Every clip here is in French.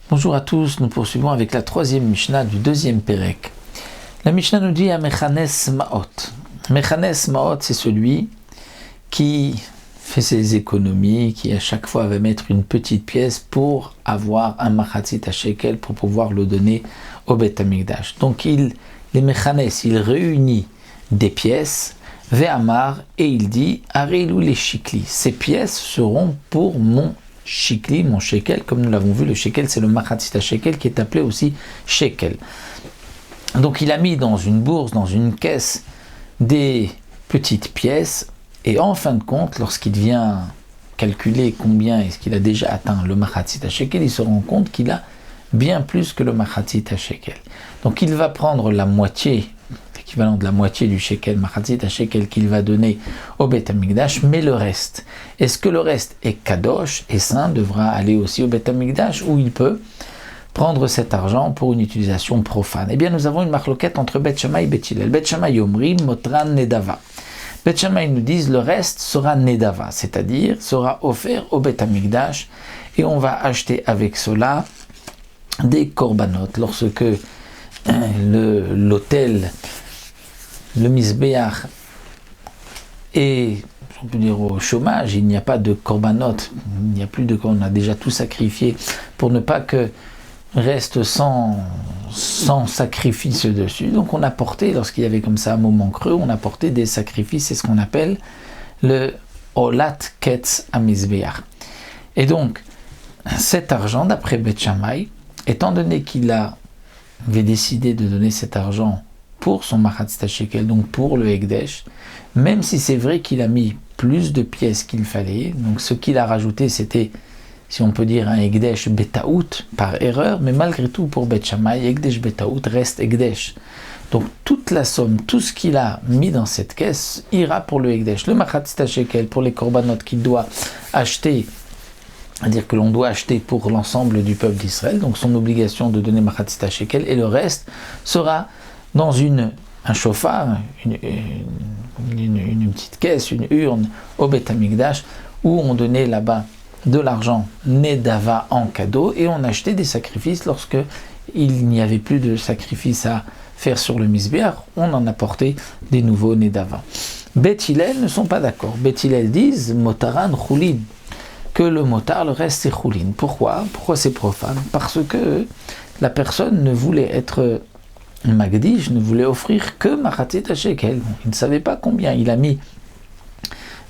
Bonjour à tous, nous poursuivons avec la troisième Mishnah du deuxième Pérec. La Mishnah nous dit à Mechanes Ma'ot. Mechanes Ma'ot, c'est celui qui fait ses économies, qui à chaque fois va mettre une petite pièce pour avoir un Machatzit à Shekel pour pouvoir le donner au Beth Amikdash. Donc les Mechanes, il réunit des pièces, Ve'amar, et il dit Arilou les Shikli. Ces pièces seront pour mon Shikli, mon shekel, comme nous l'avons vu, le shekel c'est le machatzit shekel qui est appelé aussi shekel. Donc il a mis dans une bourse, dans une caisse, des petites pièces, et en fin de compte, lorsqu'il vient calculer combien est-ce qu'il a déjà atteint le machatzit shekel, il se rend compte qu'il a bien plus que le machatzit shekel. Donc il va prendre la moitié, l'équivalent de la moitié du shekel, machatzit shekel qu'il va donner au Beth Amikdash, mais le reste. Est-ce que le reste est kadosh et saint, devra aller aussi au Beth Amikdash, ou il peut prendre cet argent pour une utilisation profane? Eh bien, nous avons une marloquette entre Beth Shammai et Beth Hillel. Beth Shammai omrim motran nedava. Beth Shammai nous disent le reste sera nedava, c'est-à-dire sera offert au Beth Amikdash, et on va acheter avec cela des korbanot. Lorsque l'autel, le misbéach est, on peut dire, au chômage, il n'y a pas de korbanot, il n'y a plus de, on a déjà tout sacrifié pour ne pas que reste sans sacrifice dessus. Donc on a porté, lorsqu'il y avait comme ça un moment creux, on a porté des sacrifices, c'est ce qu'on appelle le olat ketz amizbeach. Et donc cet argent, d'après Beth Shammai, étant donné qu'il avait décidé de donner cet argent pour son machatzit shekel, donc pour le Hekdesh, même si c'est vrai qu'il a mis plus de pièces qu'il fallait, donc ce qu'il a rajouté c'était, si on peut dire, un Hekdesh betaout par erreur, mais malgré tout pour Beth Shammai, Hekdesh betaout reste Hekdesh. Donc toute la somme, tout ce qu'il a mis dans cette caisse ira pour le Hekdesh. Le machatzit shekel pour les korbanot qu'il doit acheter, c'est-à-dire que l'on doit acheter pour l'ensemble du peuple d'Israël, donc son obligation de donner machatzit shekel, et le reste sera dans un chauffard, une petite caisse, une urne au Beth Amikdash, où on donnait là-bas de l'argent nedava en cadeau, et on achetait des sacrifices lorsque il n'y avait plus de sacrifices à faire sur le misbéach, on en apportait des nouveaux nedava. Beth Hillel ne sont pas d'accord. Beth Hillel disent motaran chulin, que le motar, le reste c'est chulin. Pourquoi c'est profane? Parce que la personne ne voulait être Magdish, ne voulait offrir que machatzit shekel. Il ne savait pas combien. Il a mis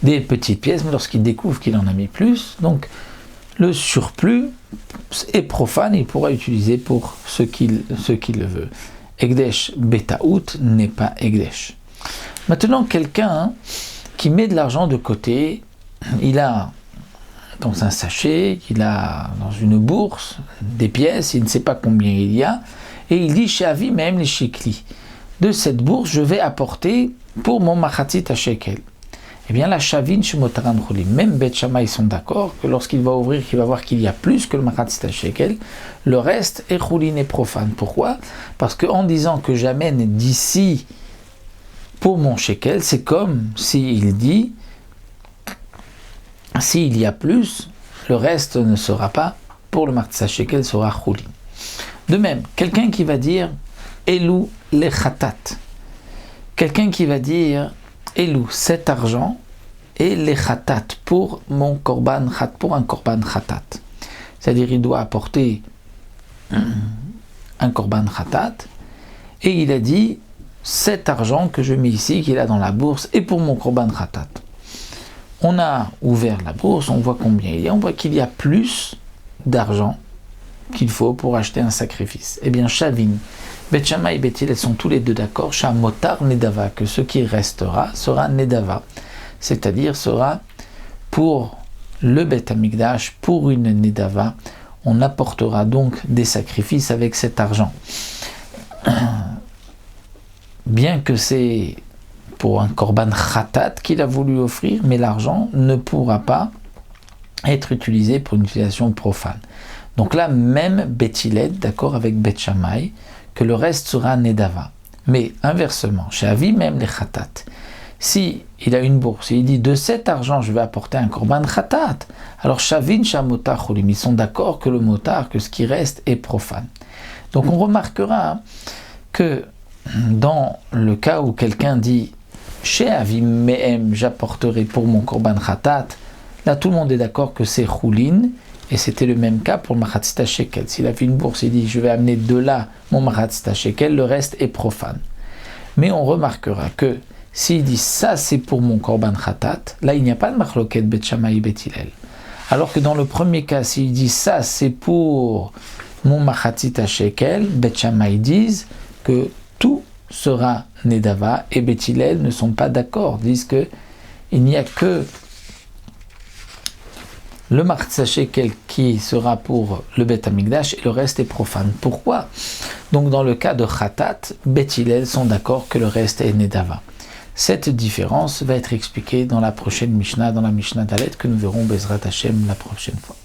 des petites pièces, mais lorsqu'il découvre qu'il en a mis plus, donc le surplus est profane, il pourra utiliser pour ce qu'il le veut. Hekdesh betaout n'est pas Hekdesh. Maintenant, quelqu'un qui met de l'argent de côté, il a dans un sachet, il a dans une bourse des pièces, il ne sait pas combien il y a, et il dit chez Avi même les shikli. De cette bourse, je vais apporter pour mon machatzit shekel. Eh bien, la shavin chez motaran cholim, même Beth Shammai, ils sont d'accord que lorsqu'il va ouvrir, il va voir qu'il y a plus que le machatzit shekel, le reste est chulin et profane. Pourquoi? Parce qu'en disant que j'amène d'ici pour mon shekel, c'est comme s'il dit s'il y a plus, le reste ne sera pas pour le machatzit shekel, sera chulin. De même, quelqu'un qui va dire Elou le khatat, quelqu'un qui va dire Elou, cet argent et les khatat pour mon korban khat, pour un korban khatat. C'est-à-dire il doit apporter un korban khatat, et il a dit cet argent que je mets ici, qu'il a dans la bourse, et pour mon korban khatat. On a ouvert la bourse, on voit combien il y a, on voit qu'il y a plus d'argent qu'il faut pour acheter un sacrifice. Eh bien, Shavin, Beth Shammai et Beth Hillel sont tous les deux d'accord, Shamotar Nedava, que ce qui restera sera Nedava, c'est-à-dire sera pour le Beth Amikdash, pour une Nedava. On apportera donc des sacrifices avec cet argent. Bien que c'est pour un korban khatat qu'il a voulu offrir, mais l'argent ne pourra pas être utilisé pour une utilisation profane. Donc là, même Beth Hillel, d'accord avec Beth Shammai, que le reste sera Nedava. Mais inversement, chez Avi même les Khatat, si il a une bourse et il dit de cet argent je vais apporter un korban khatat, alors shavin shamotar cholim, ils sont d'accord que le motar, que ce qui reste est profane. Donc on remarquera que dans le cas où quelqu'un dit chez Avim Mehem j'apporterai pour mon korban khatat, là tout le monde est d'accord que c'est choulin, et c'était le même cas pour le machatzita shekel. S'il a fait une bourse, il dit je vais amener de là mon machatzita shekel, le reste est profane. Mais on remarquera que s'il dit ça c'est pour mon korban khatat, là il n'y a pas de machloket bet Shammai bet Hillel. Alors que dans le premier cas, s'il dit ça c'est pour mon machatzita shekel, bet Shammai disent que tout sera nedava, et bet Hillel ne sont pas d'accord, disent que il n'y a que le machatzita shekel qui sera pour le bet Hamikdash et le reste est profane. Pourquoi? Donc dans le cas de khatat, bet Hillel sont d'accord que le reste est nedava. Cette différence va être expliquée dans la prochaine Mishnah, dans la Mishnah Dalet, que nous verrons Bezrat Hashem la prochaine fois.